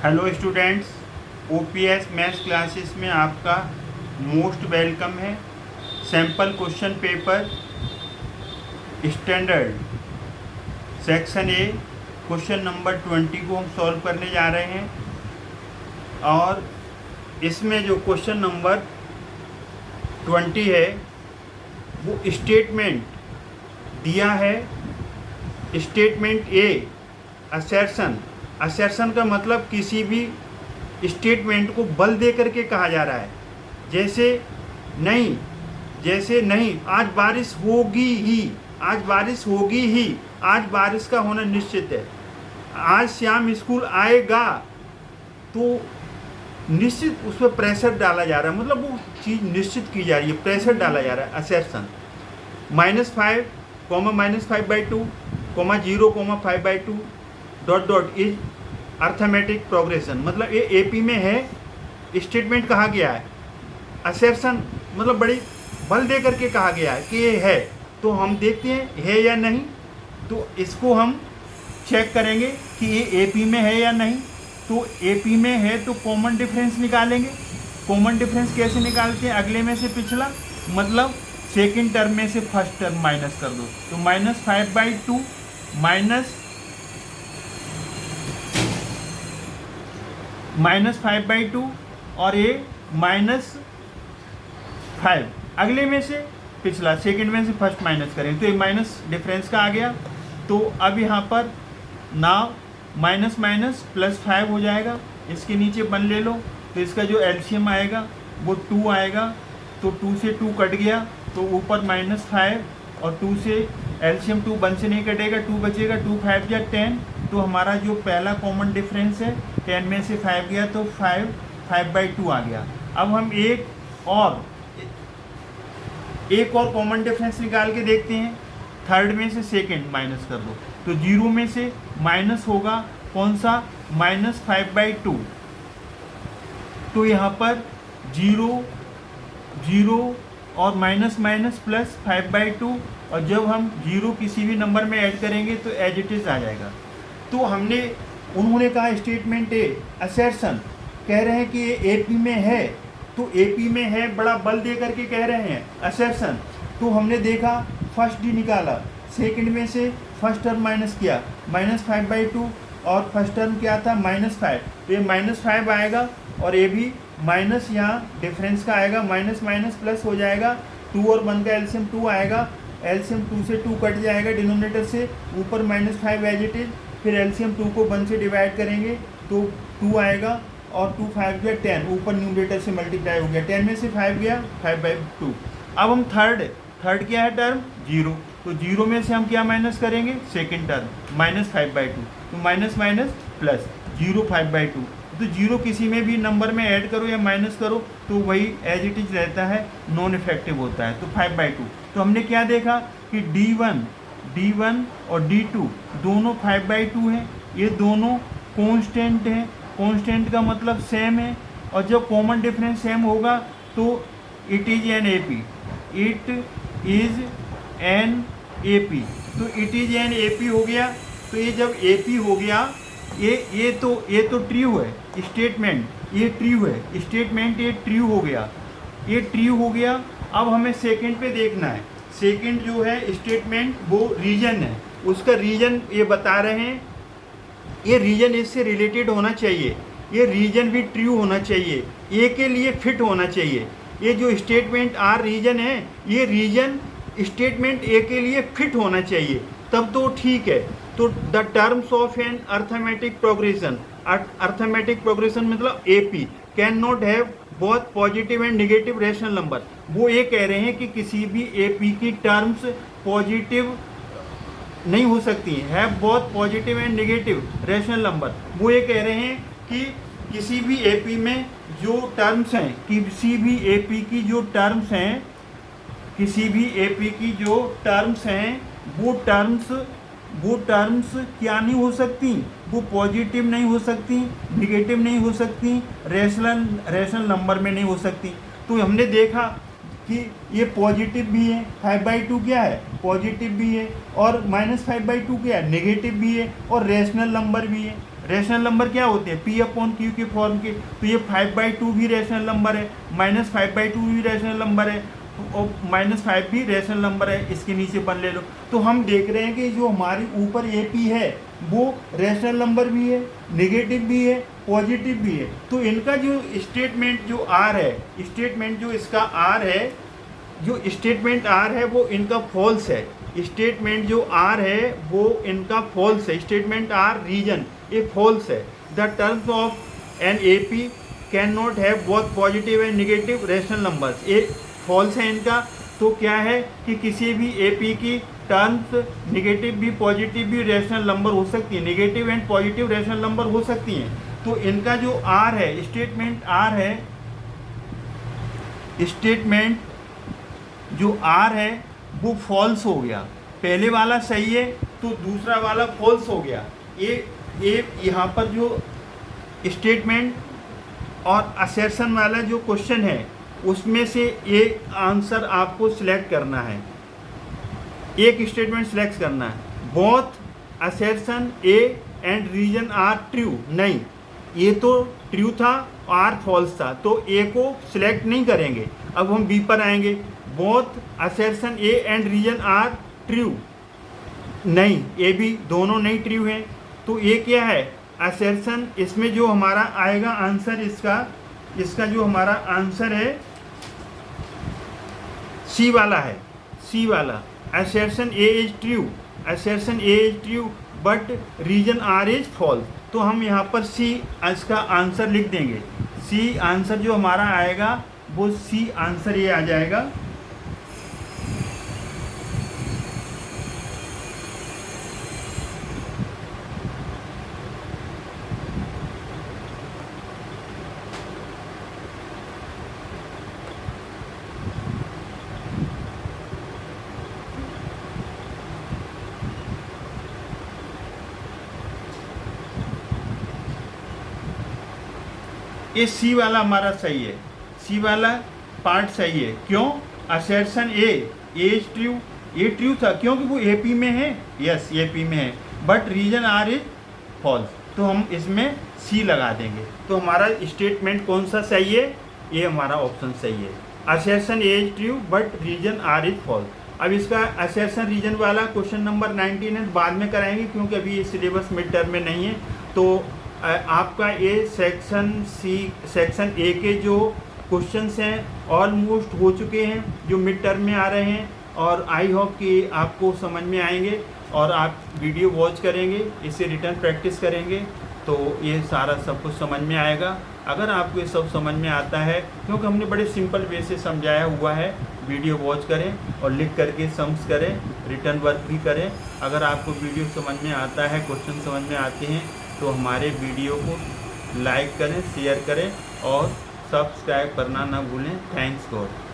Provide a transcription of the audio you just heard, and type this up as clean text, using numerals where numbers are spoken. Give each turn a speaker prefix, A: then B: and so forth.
A: Hello students, OPS maths classes में आपका most welcome है। Sample question paper standard section A question number 20 को हम सॉल्व करने जा रहे हैं। और इसमें जो क्वेश्चन नंबर 20 है वो स्टेटमेंट दिया है। स्टेटमेंट ए असर्शन का मतलब किसी भी स्टेटमेंट को बल दे करके कहा जा रहा है। जैसे नहीं आज बारिश होगी ही, आज बारिश का होना निश्चित है। आज शाम स्कूल आएगा, तो निश्चित उस पर प्रेशर डाला जा रहा है, मतलब वो चीज़ निश्चित की जा रही है, प्रेशर डाला जा रहा है। Assertion -5, -5/2, -0, -5/2 ... is arithmetic progression. मतलब ये एपी में है, स्टेटमेंट कहा गया है। असर्शन मतलब बड़ी बल दे करके कहा गया है कि ये है, तो हम देखते हैं है या नहीं। तो इसको हम चेक करेंगे कि ये एपी में है या नहीं। तो एपी में है तो कॉमन डिफरेंस निकालेंगे। कॉमन डिफरेंस कैसे निकालते हैं? अगले में से पिछला, मतलब सेकेंड टर्म में से फर्स्ट टर्म माइनस कर दो। तो -5/2 -5/2 और ये -5, अगले में से पिछला, सेकंड में से फर्स्ट माइनस करें तो ये माइनस डिफरेंस का आ गया। तो अब यहाँ पर नाउ -+ हो जाएगा। इसके नीचे 1 ले लो, तो इसका जो एलसीएम आएगा वो 2 आएगा। तो 2 से 2 कट गया, तो ऊपर -5 और 2 से एलसीएम 2 1 से नहीं कटेगा, 2 बचेगा। 2 5 या 10, तो हमारा जो पहला कॉमन डिफरेंस है 10 में से 5 गया, तो 5/2 आ गया। अब हम एक और कॉमन डिफरेंस निकाल के देखते हैं। थर्ड में से सेकंड माइनस कर दो, तो 0 में से माइनस होगा कौन सा? -5/2। तो यहाँ पर 0 और -+5/2, और जब हम 0 किसी भी नंबर में ऐड करेंगे तो एज इट इज आ जाएगा। तो उन्होंने कहा स्टेटमेंट ए असर्शन, कह रहे हैं कि ये एपी में है, तो एपी में है, बड़ा बल दे करके कह रहे हैं असर्शन। तो हमने देखा फर्स्ट डी निकाला, सेकंड में से फर्स्ट टर्म माइनस किया, -5/2, और फर्स्ट टर्म क्या था? -5। तो ये -5 आएगा, और ये भी माइनस यहाँ डिफरेंस का आएगा, माइनस प्लस हो जाएगा। 2 और 1 का एलसीएम 2 आएगा, एलसीएम 2 से 2 कट जाएगा डिनोमिनेटर से, ऊपर -5 एज इट इज। फिर एलसीएम 2 को 1 से डिवाइड करेंगे तो 2 आएगा, और 2 5 गया 10, ऊपर न्यूमरेटर से मल्टीप्लाई हो गया, 10 में से 5 गया 5/2। अब हम थर्ड क्या है टर्म? 0। तो 0 में से हम क्या माइनस करेंगे? Second term -5/2। तो माइनस प्लस 0 5/2। तो 0 किसी में भी नंबर में ऐड करो या माइनस करो तो वही एज इट इज रहता है, नॉन इफेक्टिव होता है। तो 5/2। तो हमने क्या देखा कि D1 और D2 दोनों 5/2 हैं। ये दोनों कांस्टेंट हैं। कांस्टेंट का मतलब सेम है, और जब कॉमन डिफरेंस सेम होगा तो इट इज एन एपी। तो इट इज एन एपी हो गया। तो ये जब एपी हो गया, ये तो ट्रू है स्टेटमेंट, ये ट्रू है स्टेटमेंट, ये ट्रू हो गया। अब हमें सेकंड पे देखना है। सेकंड जो है स्टेटमेंट, वो रीजन है, उसका रीजन ये बता रहे हैं। ये रीजन इससे रिलेटेड होना चाहिए, ये रीजन भी ट्रू होना चाहिए, ए के लिए फिट होना चाहिए। ये जो स्टेटमेंट आर रीजन है, ये रीजन स्टेटमेंट ए के लिए फिट होना चाहिए, तब तो ठीक है। तो the terms of an arithmetic progression मतलब AP can not have both positive and negative rational number. वो ये कह रहे हैं कि किसी भी एपी की टर्म्स पॉजिटिव नहीं हो सकती है both positive and negative rational number. वो ये कह रहे हैं कि किसी भी एपी में जो टर्म्स हैं, वो टर्म्स क्या नहीं हो सकती? वो पॉजिटिव नहीं हो सकती, नेगेटिव नहीं हो सकती, रैशनल नंबर में नहीं हो सकती। तो हमने देखा कि ये पॉजिटिव भी है, 5/2 क्या है? पॉजिटिव भी है, और -5/2 क्या है? नेगेटिव भी है, और रैशनल नंबर भी है। रैशनल नंबर क्या होते हैं, P अपॉन Q के फॉर्म के। तो ये 5/2 भी रैशनल नंबर है, -5/2 भी रैशनल नंबर है, और -5 भी रैशनल नंबर है। इसके नीचे बन ले लो। तो हम देख रहे हैं कि जो हमारी ऊपर AP है वो रैशनल नंबर भी है, नेगेटिव भी है, पॉजिटिव भी है। तो इनका जो स्टेटमेंट जो R है, स्टेटमेंट जो इसका R है, जो स्टेटमेंट R है वो इनका फॉल्स है। स्टेटमेंट जो R है वो इनका फॉल्स है। स्टेटमेंट R रीजन ये फॉल्स है। The terms of an AP can not have both positive and negative rational numbers, ये फॉल्स है इनका। तो क्या है कि किसी भी AP की टर्म्स नेगेटिव भी पॉजिटिव भी रैशनल नंबर हो सकती है, negative and positive rational number हो सकती हैं। तो इनका जो R है, स्टेटमेंट R है, स्टेटमेंट जो R है वो फॉल्स हो गया। पहले वाला सही है तो दूसरा वाला फॉल्स हो गया। ये यहाँ पर जो स्टेटमेंट और असर्शन वाला जो क्वेश्चन है उसमें से एक आंसर आपको सिलेक्ट करना है, एक स्टेटमेंट सिलेक्ट करना है। Both assertion A and reason are true, नहीं ये तो ट्रू था, R फॉल्स था, तो A को सिलेक्ट नहीं करेंगे। अब हम B पर आएंगे। Both assertion A and reason are true, नहीं A B दोनों नहीं ट्रू हैं। तो ये क्या है, असर्शन। इसमें जो हमारा आएगा आंसर इसका जो हमारा आंसर है C वाला है, C वाला। Assertion A is true, assertion A is true but reason R is false. तो हम यहाँ पर C इसका आंसर लिख देंगे। C आंसर जो हमारा आएगा वो C आंसर ये आ जाएगा। ये C वाला हमारा सही है, C वाला पार्ट सही है। क्यों, असर्शन A इज ट्रू, ये ट्रू था क्योंकि वो AP में है, यस AP में है, but reason R is false. तो हम इसमें C लगा देंगे। तो हमारा स्टेटमेंट कौन सा सही है, ये हमारा ऑप्शन सही है। Assertion A is true but reason R is false. अब इसका असर्शन रीजन वाला क्वेश्चन नंबर 19 बाद में कराएंगे क्योंकि अभी ये सिलेबस मिड टर्म में नहीं है। तो आपका ये सेक्शन A के जो क्वेश्चंस हैं ऑलमोस्ट हो चुके हैं, जो मिड टर्म में आ रहे हैं, और आई होप कि आपको समझ में आएंगे और आप वीडियो वॉच करेंगे, इसे रिटर्न प्रैक्टिस करेंगे तो ये सारा सब कुछ समझ में आएगा। अगर आपको ये सब समझ में आता है, क्योंकि हमने बड़े सिंपल वे से समझाया हुआ है, वीडियो वॉच करें और लिख करके सम्स करें, रिटर्न वर्क भी करें। अगर आपको वीडियो समझ में आता है, क्वेश्चन समझ में आते हैं तो हमारे वीडियो को लाइक करें, शेयर करें और सब्सक्राइब करना ना भूलें। Thanks God.